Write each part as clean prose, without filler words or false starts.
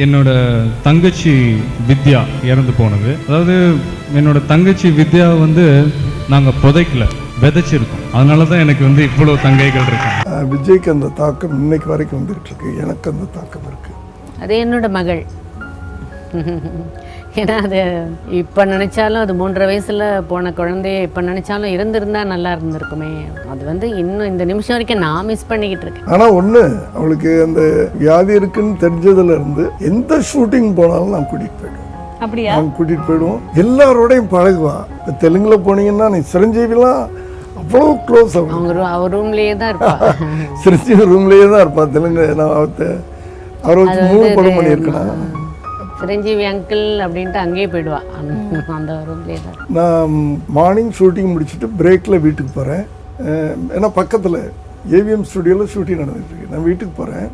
என்னோட தங்கச்சி வித்யா இறந்து போனது. அதாவது என்னோட தங்கச்சி வித்யா வந்து நாங்கள் புதைக்கல, விதைச்சிருக்கோம். அதனால தான் எனக்கு வந்து இவ்வளோ தங்கைகள் இருக்காங்க. விஜய்க்கு அந்த தாக்கம் இன்னைக்கு வரைக்கும் வந்துட்டு இருக்கு. எனக்கு அந்த தாக்கம் இருக்கு. அது என்னோட மகள். ஏன்னா அது இப்போ நினச்சாலும் அது 3.5 வயசில் போன குழந்தைய இப்போ நினச்சாலும் இருந்திருந்தா நல்லா இருந்திருக்குமே. அது வந்து இன்னும் இந்த நிமிஷம் வரைக்கும் நான் மிஸ் பண்ணிக்கிட்டு இருக்கேன். ஆனால் ஒன்று, அவளுக்கு அந்த வியாதி இருக்குன்னு தெரிஞ்சதுல இருந்து எந்த ஷூட்டிங் போனாலும் நான் கூட்டிகிட்டு போயிடுவேன். அப்படியா? நாங்கள் கூட்டிகிட்டு போயிடுவோம். எல்லாரோடையும் பழகுவா. இப்போ தெலுங்குல போனீங்கன்னா நீ சிரஞ்சீவிலாம் அவ்வளோ க்ளோஸ் ஆகும். அவர் ரூம்லேயே தான் இருப்பா. சிரஞ்சீவி ரூம்லேயே தான் இருப்பா. தெலுங்கு நான் அவரை வச்சு 3 படம் பண்ணியிருக்கேன். சிரஞ்சீவி அங்கிள் அப்படின்ட்டு அங்கேயே போயிடுவா. அந்த ரூம்லேயே தான். நான் மார்னிங் ஷூட்டிங் முடிச்சுட்டு பிரேக்கில் வீட்டுக்கு போகிறேன். ஏன்னா பக்கத்தில் ஏவிஎம் ஸ்டுடியோவில் ஷூட்டிங் நடந்துகிட்ருக்கு. நான் வீட்டுக்கு போகிறேன்,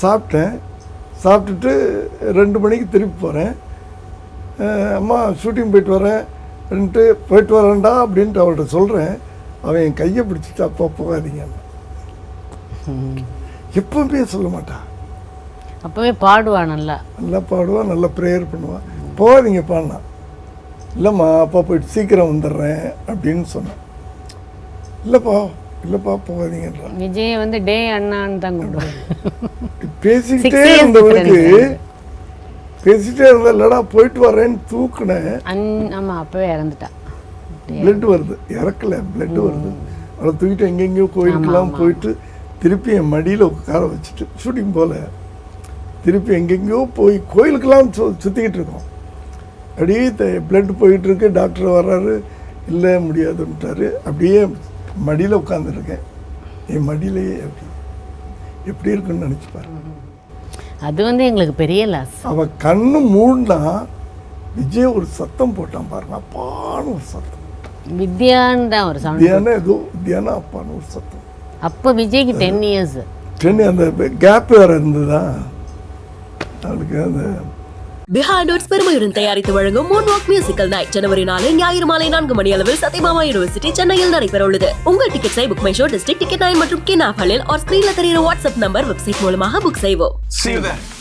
சாப்பிட்டேன். சாப்பிட்டுட்டு 2 மணிக்கு திருப்பி போகிறேன். அம்மா ஷூட்டிங் போயிட்டு வரேன்டா அப்படின்ட்டு அவள்கிட்ட சொல்கிறேன். அவன் என் கையை பிடிச்சிட்டு அப்பா போகாதீங்க. எப்பவுமே சொல்ல மாட்டான். அப்போவே பாடுவா, நல்லா பாடுவான், நல்லா ப்ரேயர் பண்ணுவான். போகாதீங்க பாடினா. இல்லைம்மா அப்பா போயிட்டு சீக்கிரம் வந்துடுறேன் அப்படின்னு சொன்னேன். இல்லைப்பா போகாதீங்கன்றான். விஜய் வந்து டே அண்ணான்னு தான் கூப்பிடுவாங்க. பேசிக்கிட்டே இருந்தா இல்லடா போயிட்டு வரேன்னு தூக்குனேன். ஆமாம், அப்போவே இறந்துட்டா. பிளட் வருது, இறக்கல, பிளட் வருது. அவளை தூக்கிட்டு எங்கெங்கேயோ கோயிலுக்கெல்லாம் போயிட்டு திருப்பி என் மடியில் உட்கார வச்சுட்டு ஷூட்டிங் போல திருப்பி எங்கெங்கேயோ போய் கோயிலுக்கெல்லாம் சுற்றிக்கிட்டு இருக்கோம். அப்படியே பிளட் போயிட்டுருக்கு. டாக்டர் வர்றாரு, இல்லை முடியாதுன்ட்டாரு. அப்படியே மடியில் உட்காந்துருக்கேன். என் மடியிலேயே எப்படி இருக்குன்னு நினச்சிப்பாரு. அது வந்து எங்களுக்கு பெரிய லாஸ். அவள் கண்ணு மூடினா விஜய் ஒரு சத்தம் போட்டான் பாருங்க, அப்பான்னு ஒரு சத்தம். வித்யான்னு தான் ஒரு சவுண்ட். வித்யானா அப்பான்னு ஒரு சத்தம். அப்போ விஜய்க்கு 10 இயர்ஸ். அந்த கேப் வேறு இருந்ததா அவளுக்கு. அந்த பிஹைண்ட் பெருமையுடன் தயாரித்து வழங்கும் மூன்வாக் மியூசிக்கல் நைட் ஜனவரி 4 ஞாயிறு மாலை 4 மணி அளவில் சத்யபாமா யூனிவர்சிட்டி சென்னையில் நடைபெற உள்ளது. உங்கள் டிக்கெட்ஸை book my show, district ticket 9 மற்றும் கின் ஆப் ஹாலில் ஸ்கிரீன்ல தெரியுற வாட்ஸ்அப் நம்பர், வெப்சைட் மூலமாக புக் செய்வோம். See you there.